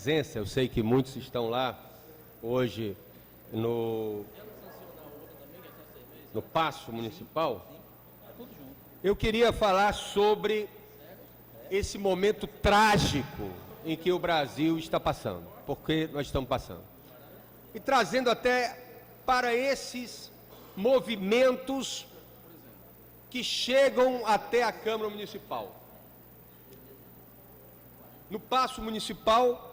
presença. Eu sei que muitos estão lá hoje no Paço Municipal. Eu queria falar sobre esse momento trágico em que o Brasil está passando, porque nós estamos passando. E trazendo até para esses movimentos que chegam até a Câmara Municipal. No Paço Municipal,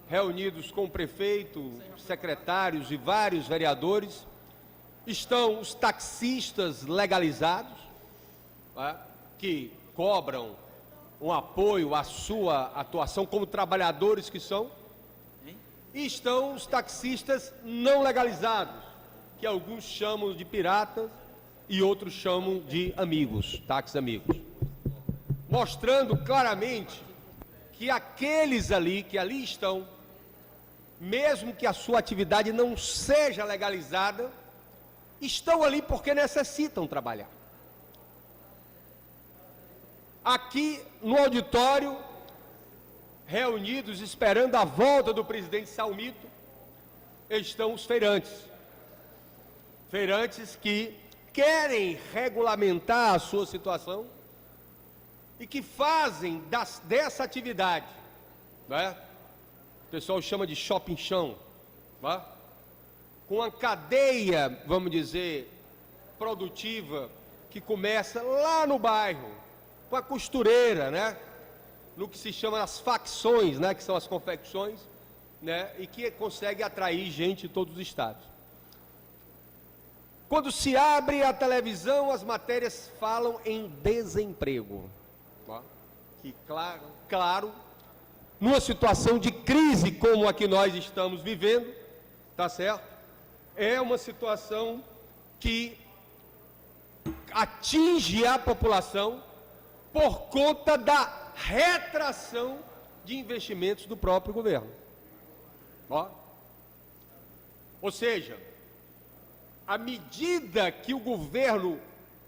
reunidos com o prefeito, secretários e vários vereadores, estão os taxistas legalizados, que cobram um apoio à sua atuação como trabalhadores que são, e estão os taxistas não legalizados, que alguns chamam de piratas e outros chamam de amigos, táxis amigos, mostrando claramente que aqueles ali, que ali estão, mesmo que a sua atividade não seja legalizada, estão ali porque necessitam trabalhar. Aqui no auditório, reunidos esperando a volta do presidente Salmito, estão os feirantes. Feirantes que querem regulamentar a sua situação e que fazem dessa atividade, né? O pessoal chama de shopping chão, né? Com uma cadeia, vamos dizer, produtiva, que começa lá no bairro, com a costureira, né? No que se chama as facções, né? Que são as confecções, né? E que consegue atrair gente de todos os estados. Quando se abre a televisão, as matérias falam em desemprego. Ó, que claro, numa situação de crise como a que nós estamos vivendo, tá certo? É uma situação que atinge a população por conta da retração de investimentos do próprio governo. Ó. Ou seja, a medida que o governo,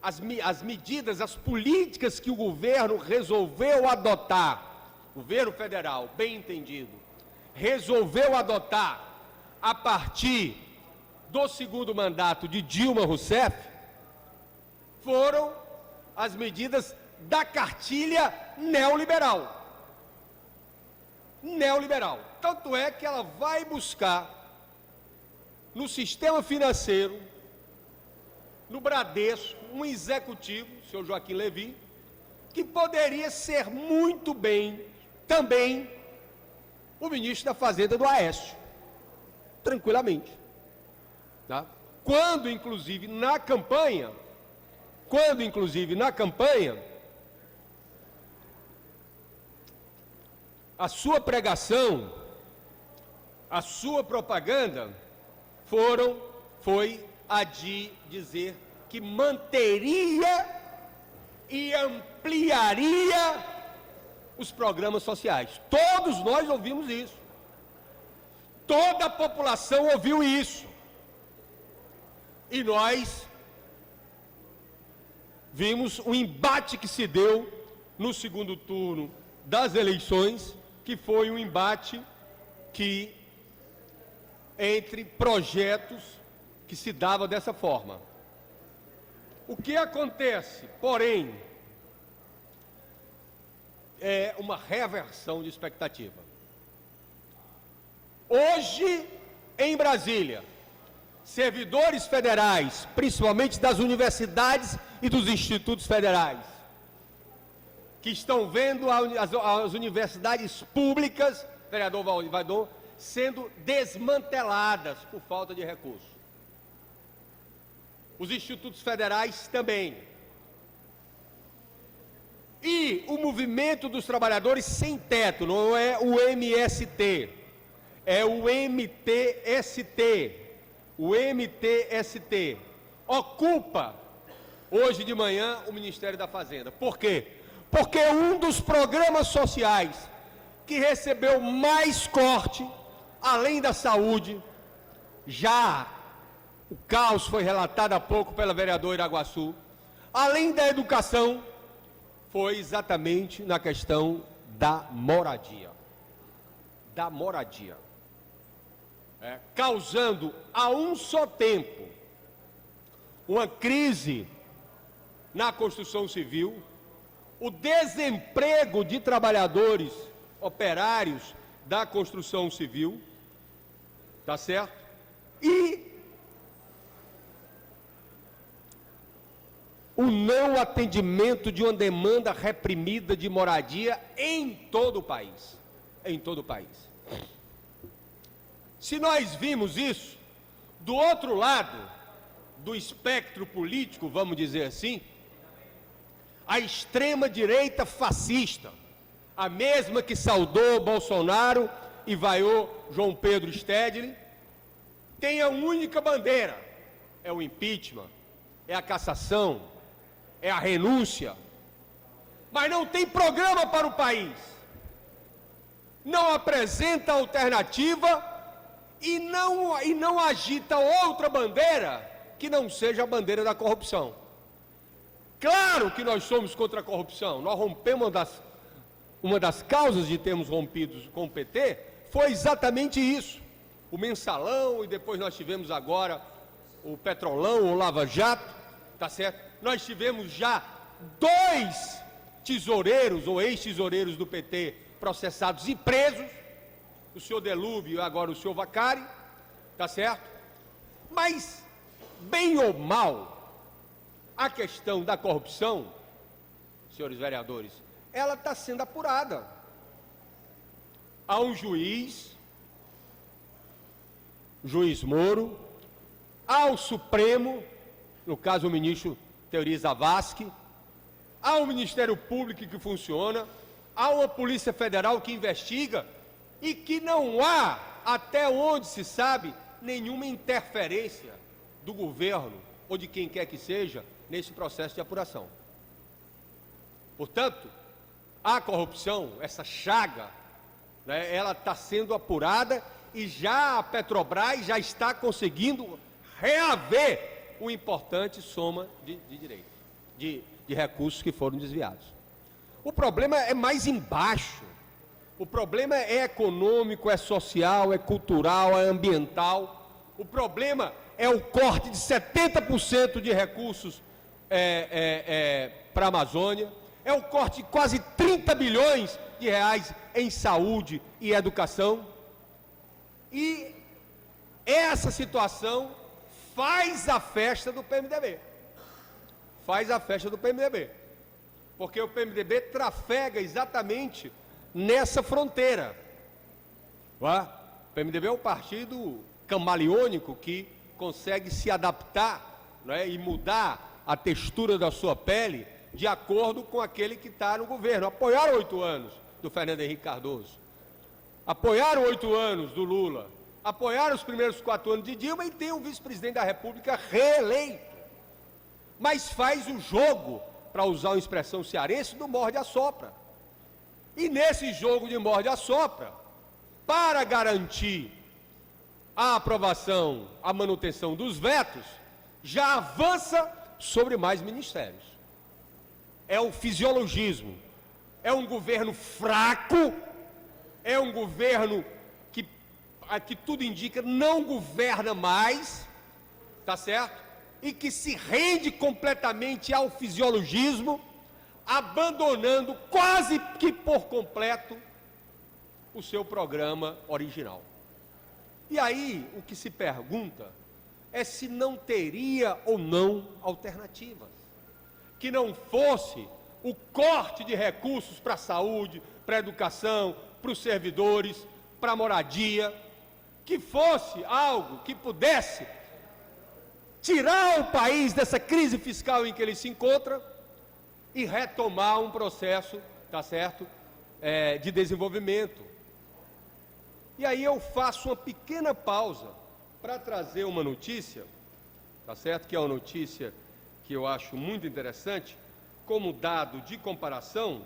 as medidas, as políticas que o governo resolveu adotar, governo federal, bem entendido, resolveu adotar a partir do segundo mandato de Dilma Rousseff, foram as medidas da cartilha neoliberal. Neoliberal. Tanto é que ela vai buscar no sistema financeiro, no Bradesco, um executivo, o senhor Joaquim Levy, que poderia ser muito bem também o ministro da Fazenda do Aécio, tranquilamente. Tá? Quando, inclusive, na campanha, a sua pregação, a sua propaganda foi a de dizer que manteria e ampliaria os programas sociais. Todos nós ouvimos isso. Toda a população ouviu isso. E nós vimos o embate que se deu no segundo turno das eleições, que foi um embate entre projetos que se dava dessa forma. O que acontece, porém, é uma reversão de expectativa. Hoje, em Brasília, servidores federais, principalmente das universidades e dos institutos federais, que estão vendo as universidades públicas, vereador Valdivador, sendo desmanteladas por falta de recursos. Os institutos federais também. E o movimento dos trabalhadores sem teto, não é o MST, é o MTST. O MTST ocupa, hoje de manhã, o Ministério da Fazenda. Por quê? Porque um dos programas sociais que recebeu mais corte, além da saúde, já o caos foi relatado há pouco pela vereadora Iraguaçu, além da educação, foi exatamente na questão da moradia. da moradia, causando a um só tempo uma crise na construção civil, o desemprego de trabalhadores operários da construção civil, tá certo? E o não atendimento de uma demanda reprimida de moradia em todo o país. Em todo o país. Se nós vimos isso, do outro lado do espectro político, vamos dizer assim, a extrema-direita fascista, a mesma que saudou Bolsonaro e vaiou João Pedro Stedley, tem a única bandeira, é o impeachment, é a cassação, é a renúncia, mas não tem programa para o país, não apresenta alternativa e não agita outra bandeira que não seja a bandeira da corrupção. Claro que nós somos contra a corrupção, nós rompemos uma das causas de termos rompido com o PT foi exatamente isso, o mensalão, e depois nós tivemos agora o Petrolão, o Lava Jato, tá certo? Nós tivemos já 2 tesoureiros ou ex-tesoureiros do PT processados e presos, o senhor Delúbio e agora o senhor Vacari, tá certo? Mas, bem ou mal, a questão da corrupção, senhores vereadores, ela está sendo apurada. Há um juiz Moro, há o Supremo, no caso o ministro Teori Zavascki, há um Ministério Público que funciona, há uma Polícia Federal que investiga e que não há, até onde se sabe, nenhuma interferência do governo ou de quem quer que seja nesse processo de apuração. Portanto, a corrupção, essa chaga, né, ela está sendo apurada e já a Petrobras já está conseguindo reaver uma importante soma de recursos que foram desviados. O problema é mais embaixo. O problema é econômico, é social, é cultural, é ambiental. O problema é o corte de 70% de recursos para a Amazônia. É o corte de quase 30 bilhões de reais em saúde e educação. E essa situação faz a festa do PMDB. Faz a festa do PMDB. Porque o PMDB trafega exatamente nessa fronteira. O PMDB é um partido camaleônico que consegue se adaptar, né, e mudar a textura da sua pele de acordo com aquele que está no governo. Apoiaram 8 anos do Fernando Henrique Cardoso. Apoiaram 8 anos do Lula. Apoiaram os primeiros 4 anos de Dilma e tem um vice-presidente da República reeleito. Mas faz o jogo, para usar uma expressão cearense, do morde-a-sopra. E nesse jogo de morde-a-sopra, para garantir a aprovação, a manutenção dos vetos, já avança sobre mais ministérios. É o fisiologismo, é um governo fraco, é um governo que tudo indica não governa mais, tá certo? E que se rende completamente ao fisiologismo, abandonando quase que por completo o seu programa original. E aí o que se pergunta é se não teria ou não alternativas, que não fosse o corte de recursos para a saúde, para a educação, para os servidores, para a moradia, que fosse algo que pudesse tirar o país dessa crise fiscal em que ele se encontra e retomar um processo, tá certo, de desenvolvimento. E aí eu faço uma pequena pausa para trazer uma notícia, tá certo, que é uma notícia que eu acho muito interessante, como dado de comparação,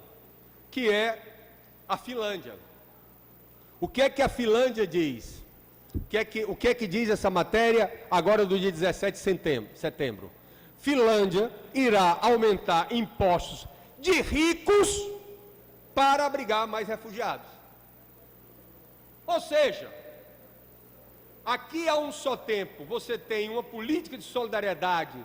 que é a Finlândia. O que é que a Finlândia diz? O que é que diz essa matéria agora do dia 17 de setembro? Finlândia irá aumentar impostos de ricos para abrigar mais refugiados. Ou seja, aqui a um só tempo você tem uma política de solidariedade,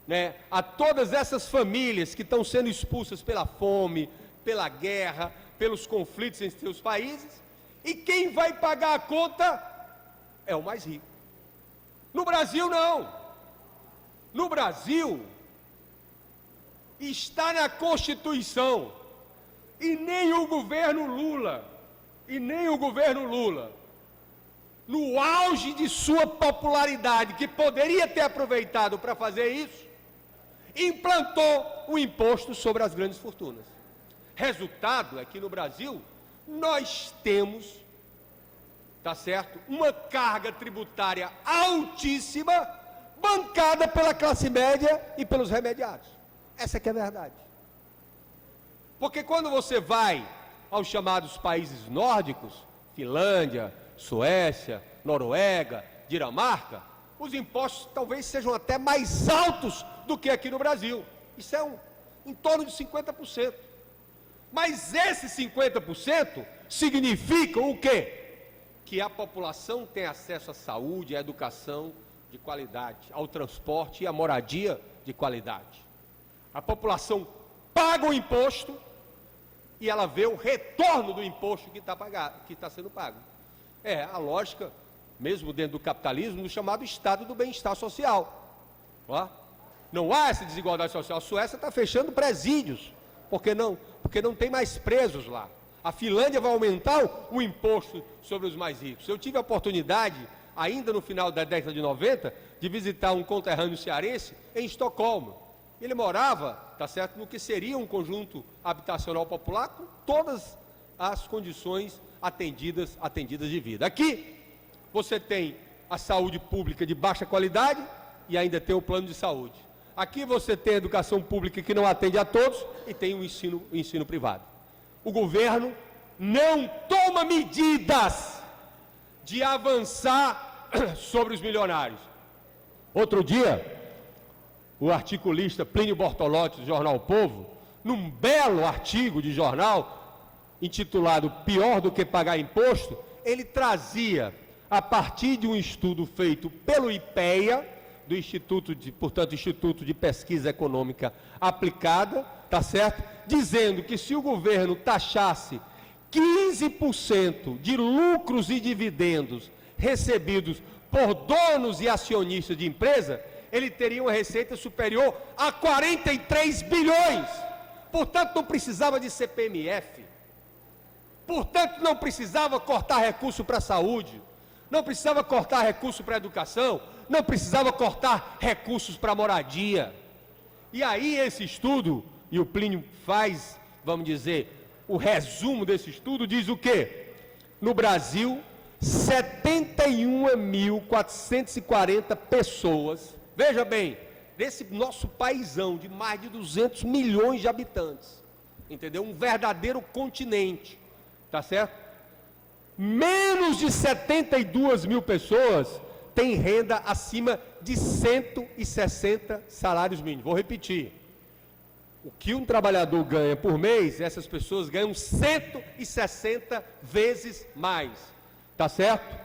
né, a todas essas famílias que estão sendo expulsas pela fome, pela guerra, pelos conflitos em seus países, e quem vai pagar a conta é o mais rico. No Brasil não. No Brasil está na Constituição, e nem o governo Lula, no auge de sua popularidade, que poderia ter aproveitado para fazer isso, implantou o imposto sobre as grandes fortunas. Resultado é que no Brasil nós temos, tá certo, uma carga tributária altíssima, bancada pela classe média e pelos remediados. Essa que é a verdade. Porque quando você vai aos chamados países nórdicos, Finlândia, Suécia, Noruega, Dinamarca, os impostos talvez sejam até mais altos do que aqui no Brasil. Isso é em torno de 50%. Mas esses 50% significam o quê? Que a população tem acesso à saúde, à educação de qualidade, ao transporte e à moradia de qualidade. A população paga o imposto e ela vê o retorno do imposto que está sendo pago. É a lógica, mesmo dentro do capitalismo, do chamado estado do bem-estar social. Ó, não há essa desigualdade social. A Suécia está fechando presídios. Por que não? Porque não tem mais presos lá. A Finlândia vai aumentar o imposto sobre os mais ricos. Eu tive a oportunidade, ainda no final da década de 90, de visitar um conterrâneo cearense em Estocolmo. Ele morava, tá certo, no que seria um conjunto habitacional popular com todas as condições atendidas de vida. Aqui, você tem a saúde pública de baixa qualidade e ainda tem o plano de saúde. Aqui você tem a educação pública que não atende a todos e tem o ensino privado. O governo não toma medidas de avançar sobre os milionários. Outro dia, o articulista Plínio Bortolotti, do jornal O Povo, num belo artigo de jornal, intitulado Pior do que Pagar Imposto, ele trazia, a partir de um estudo feito pelo IPEA, do Instituto de Pesquisa Econômica Aplicada, tá certo? Dizendo que se o governo taxasse 15% de lucros e dividendos recebidos por donos e acionistas de empresa, ele teria uma receita superior a 43 bilhões. Portanto, não precisava de CPMF. Portanto, não precisava cortar recurso para a saúde. Não precisava cortar recurso para a educação. Não precisava cortar recursos para a moradia. E aí esse estudo, e o Plínio faz, vamos dizer, o resumo desse estudo, diz o quê? No Brasil, 71.440 pessoas, veja bem, nesse nosso paizão de mais de 200 milhões de habitantes, entendeu? Um verdadeiro continente, tá certo? Menos de 72 mil pessoas têm renda acima de 160 salários mínimos. Vou repetir. O que um trabalhador ganha por mês, essas pessoas ganham 160 vezes mais. Tá certo?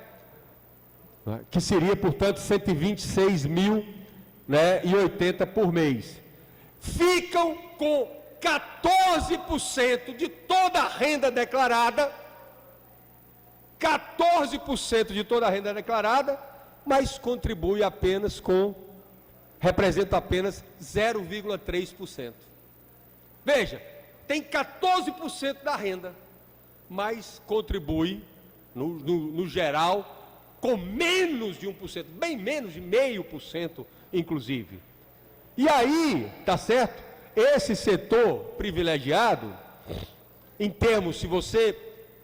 Que seria, portanto, 126.080 por mês. Ficam com 14% de toda a renda declarada, 14% de toda a renda declarada, mas representa apenas 0,3%. Veja, tem 14% da renda, mas contribui, no geral, com menos de 1%, bem menos de 0,5%, inclusive. E aí, tá certo? Esse setor privilegiado, em termos, se você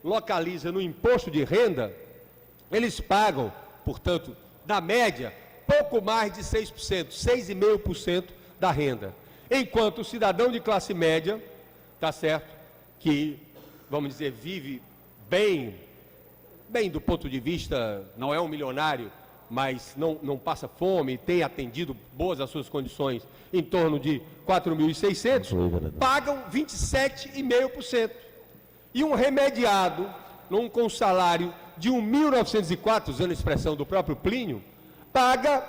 localiza no imposto de renda, eles pagam, portanto, na média, pouco mais de 6%, 6,5% da renda. Enquanto o cidadão de classe média, tá certo, que, vamos dizer, vive bem do ponto de vista, não é um milionário, mas não passa fome, tem atendido boas as suas condições, em torno de 4.600, pagam 27,5%. E um remediado com um salário de 1.904, usando a expressão do próprio Plínio, paga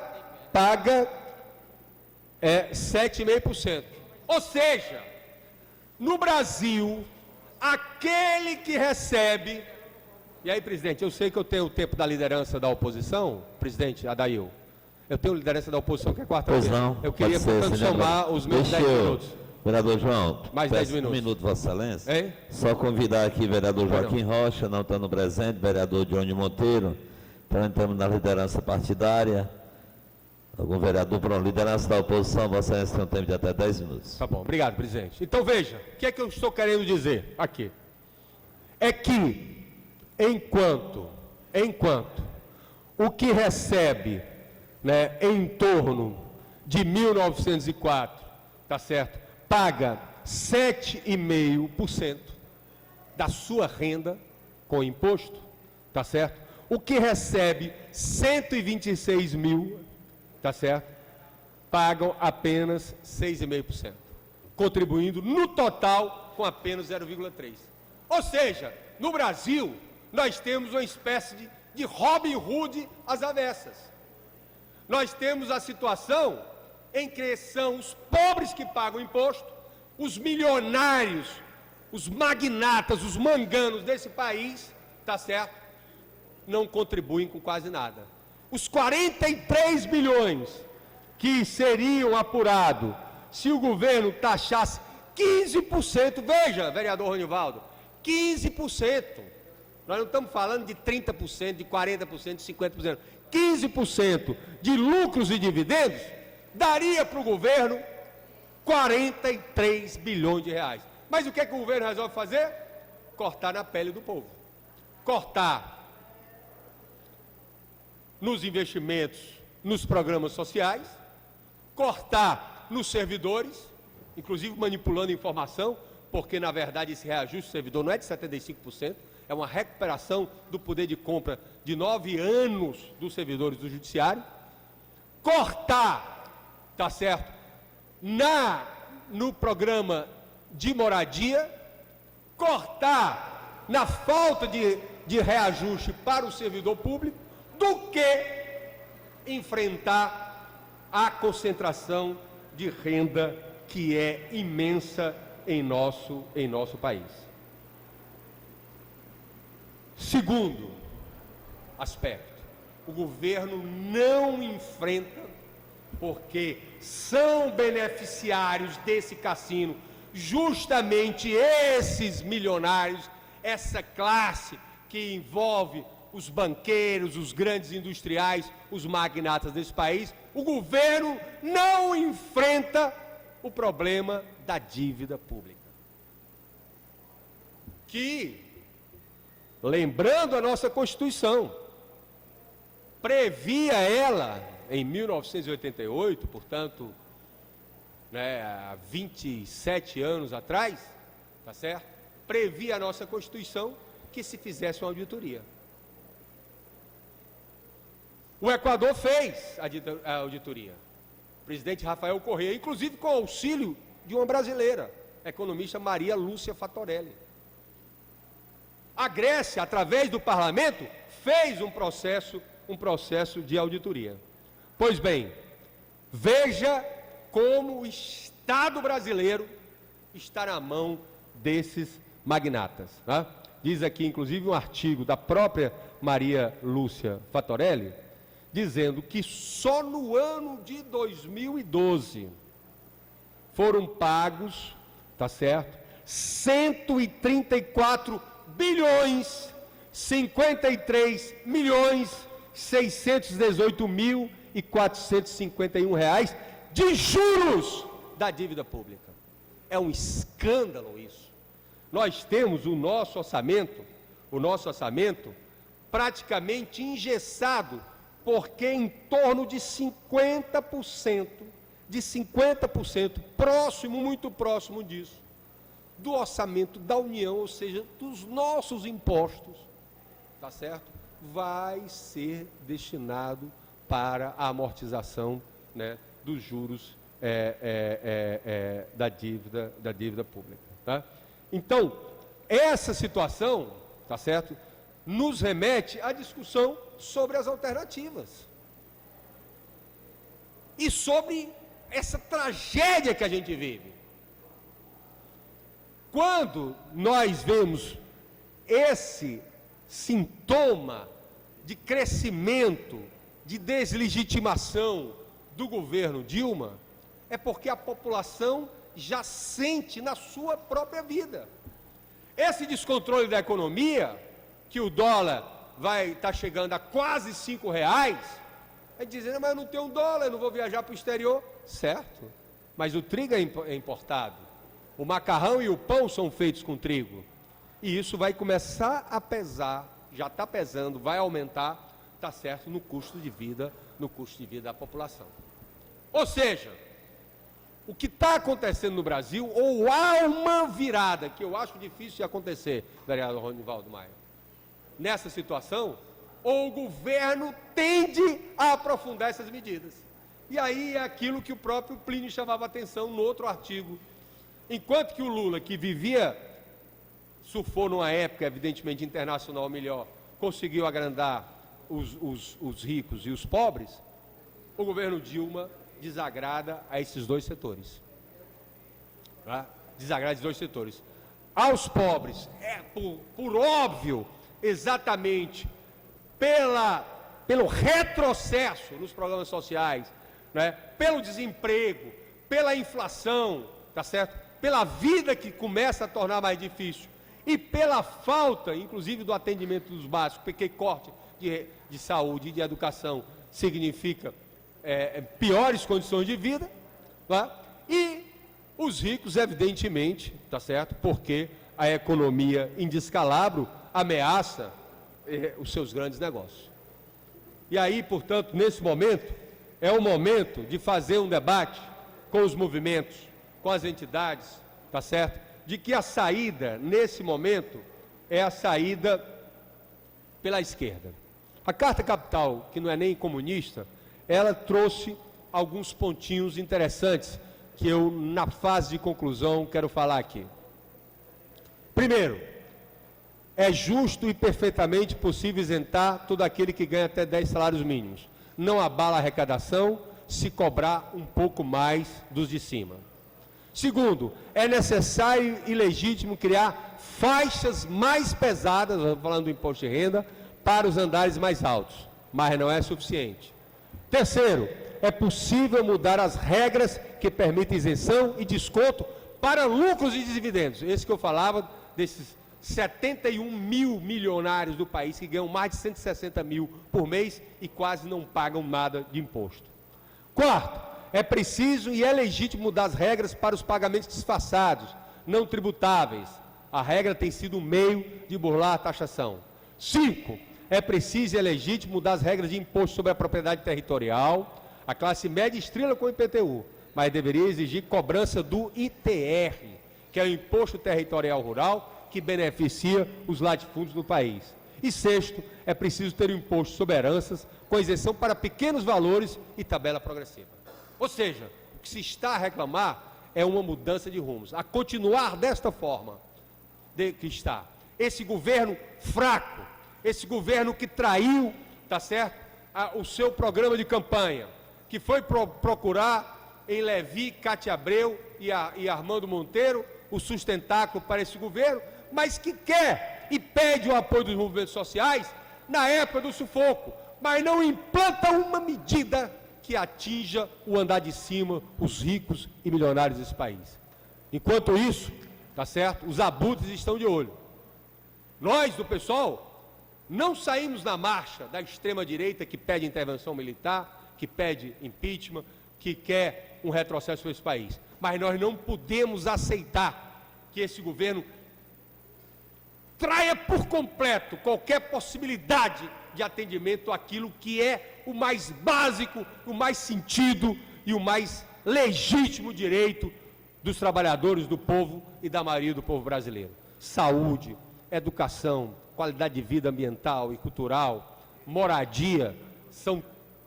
7,5%. Ou seja, no Brasil, aquele que recebe... E aí, presidente, eu sei que eu tenho o tempo da liderança da oposição, presidente Adail. Eu tenho liderança da oposição, que é quarta-feira. Pois não. Eu queria, portanto, somar os meus 10 minutos. Vereador João, mais 10 minutos. Um minuto, Vossa Excelência. Hein? Só convidar aqui o vereador Joaquim Rocha, não estando presente, vereador Johnny Monteiro, então entramos na liderança partidária. Algum vereador para a liderança da oposição, Vossa Excelência tem um tempo de até 10 minutos. Tá bom, obrigado, presidente. Então, veja, o que é que eu estou querendo dizer aqui? É que, enquanto o que recebe, né, em torno de 1.904, tá certo, paga 7,5% da sua renda com imposto, tá certo? O que recebe 126 mil, tá certo, pagam apenas 6,5%, contribuindo no total com apenas 0,3%. Ou seja, no Brasil, nós temos uma espécie de Robin Hood às avessas. Nós temos a situação em que são os pobres que pagam imposto, os milionários, os magnatas, os manganos desse país, tá certo? Não contribuem com quase nada. Os 43 bilhões que seriam apurados se o governo taxasse 15%, veja, vereador Ronivaldo, 15%. Nós não estamos falando de 30%, de 40%, de 50%. 15% de lucros e dividendos daria para o governo 43 bilhões de reais. Mas o que é que o governo resolve fazer? Cortar na pele do povo. Cortar nos investimentos, nos programas sociais, cortar nos servidores, inclusive manipulando informação, porque na verdade esse reajuste do servidor não é de 75%, é uma recuperação do poder de compra de 9 anos dos servidores do judiciário, cortar, tá certo, no programa de moradia, cortar na falta de reajuste para o servidor público, do que enfrentar a concentração de renda que é imensa em nosso país. Segundo aspecto, o governo não enfrenta, porque são beneficiários desse cassino justamente esses milionários, essa classe que envolve os banqueiros, os grandes industriais, os magnatas desse país. O governo não enfrenta o problema da dívida pública, que, lembrando a nossa Constituição, previa ela, em 1988, portanto, há 27 anos atrás, tá certo? Previa a nossa Constituição que se fizesse uma auditoria. O Equador fez a auditoria. O presidente Rafael Correa, inclusive com auxílio de uma brasileira, a economista Maria Lúcia Fatorelli. A Grécia, através do parlamento, fez um processo de auditoria. Pois bem, veja como o Estado brasileiro está na mão desses magnatas. Né? Diz aqui, inclusive, um artigo da própria Maria Lúcia Fatorelli, dizendo que só no ano de 2012 foram pagos, tá certo, 134 bilhões, 53 milhões, 618 mil e 451 reais de juros da dívida pública. É um escândalo isso. Nós temos o nosso orçamento praticamente engessado, porque em torno de 50%, muito próximo disso, do orçamento da União, ou seja, dos nossos impostos, tá certo? Vai ser destinado para a amortização, né, dos juros da dívida pública. Tá? Então, essa situação, tá certo, nos remete à discussão sobre as alternativas. E sobre essa tragédia que a gente vive. Quando nós vemos esse sintoma de crescimento, de deslegitimação do governo Dilma, é porque a população já sente na sua própria vida. Esse descontrole da economia, que o dólar vai estar chegando a quase R$5, é dizendo, mas eu não tenho dólar, eu não vou viajar para o exterior. Certo, mas o trigo é importado, o macarrão e o pão são feitos com trigo, e isso vai começar a pesar, já está pesando, vai aumentar, está certo, no custo de vida da população. Ou seja, o que está acontecendo no Brasil, ou há uma virada, que eu acho difícil de acontecer, vereador Ronivaldo Maia, nessa situação, ou o governo tende a aprofundar essas medidas. E aí é aquilo que o próprio Plínio chamava a atenção no outro artigo. Enquanto que o Lula, que vivia, surfou numa época evidentemente internacional melhor, conseguiu agrandar os ricos e os pobres, o governo Dilma desagrada a esses dois setores. Tá? Desagrada esses dois setores. Aos pobres, por óbvio, exatamente pelo retrocesso nos programas sociais, né? Pelo desemprego, pela inflação, tá certo? Pela vida que começa a tornar mais difícil e pela falta, inclusive, do atendimento dos básicos, porque corte de saúde e de educação significa piores condições de vida, tá? E os ricos, evidentemente, tá certo? Porque a economia em descalabro ameaça os seus grandes negócios. E aí, portanto, nesse momento, é o momento de fazer um debate com os movimentos, com as entidades, tá certo? De que a saída, nesse momento, é a saída pela esquerda. A Carta Capital, que não é nem comunista, ela trouxe alguns pontinhos interessantes que eu, na fase de conclusão, quero falar aqui. Primeiro, é justo e perfeitamente possível isentar todo aquele que ganha até 10 salários mínimos. Não abala a arrecadação se cobrar um pouco mais dos de cima. Segundo, é necessário e legítimo criar faixas mais pesadas, falando do imposto de renda, para os andares mais altos, mas não é suficiente. Terceiro, é possível mudar as regras que permitem isenção e desconto para lucros e dividendos. Esse que eu falava, desses 71 mil milionários do país que ganham mais de 160 mil por mês e quase não pagam nada de imposto. Quarto, é preciso e é legítimo mudar as regras para os pagamentos disfarçados, não tributáveis. A regra tem sido um meio de burlar a taxação. 5, é preciso e é legítimo mudar as regras de imposto sobre a propriedade territorial. A classe média estrela com o IPTU, mas deveria exigir cobrança do ITR, que é o Imposto Territorial Rural, que beneficia os latifúndios do país. E sexto, é preciso ter um imposto sobre heranças, com isenção para pequenos valores e tabela progressiva. Ou seja, o que se está a reclamar é uma mudança de rumos. A continuar desta forma que está. Esse governo fraco, esse governo que traiu, tá certo, o seu programa de campanha, que foi procurar em Levi, Cátia Abreu e Armando Monteiro o sustentáculo para esse governo, mas que quer e pede o apoio dos movimentos sociais na época do sufoco, mas não implanta uma medida que atinja o andar de cima, os ricos e milionários desse país. Enquanto isso, tá certo, os abutres estão de olho. Nós, do PSOL, não saímos na marcha da extrema-direita que pede intervenção militar, que pede impeachment, que quer um retrocesso nesse país. Mas nós não podemos aceitar que esse governo traia por completo qualquer possibilidade de atendimento àquilo que é o mais básico, o mais sentido e o mais legítimo direito dos trabalhadores, do povo e da maioria do povo brasileiro. Saúde, educação, qualidade de vida ambiental e cultural, moradia, são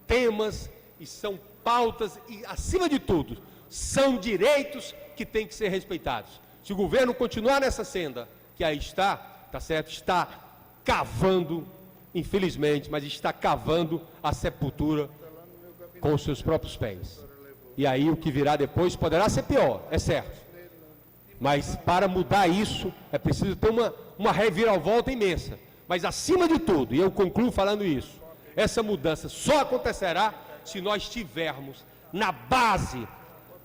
temas e são pautas e, acima de tudo, são direitos que têm que ser respeitados. Se o governo continuar nessa senda, que aí está, tá certo, está cavando, infelizmente, mas está cavando a sepultura com os seus próprios pés. E aí o que virá depois poderá ser pior, é certo. Mas para mudar isso, é preciso ter uma reviravolta imensa. Mas acima de tudo, e eu concluo falando isso, essa mudança só acontecerá se nós tivermos na base,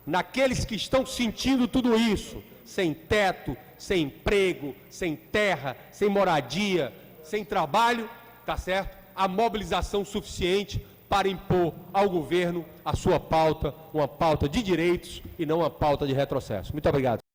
naqueles que estão sentindo tudo isso, sem teto, sem emprego, sem terra, sem moradia, sem trabalho, tá certo? A mobilização suficiente para impor ao governo a sua pauta, uma pauta de direitos e não uma pauta de retrocesso. Muito obrigado.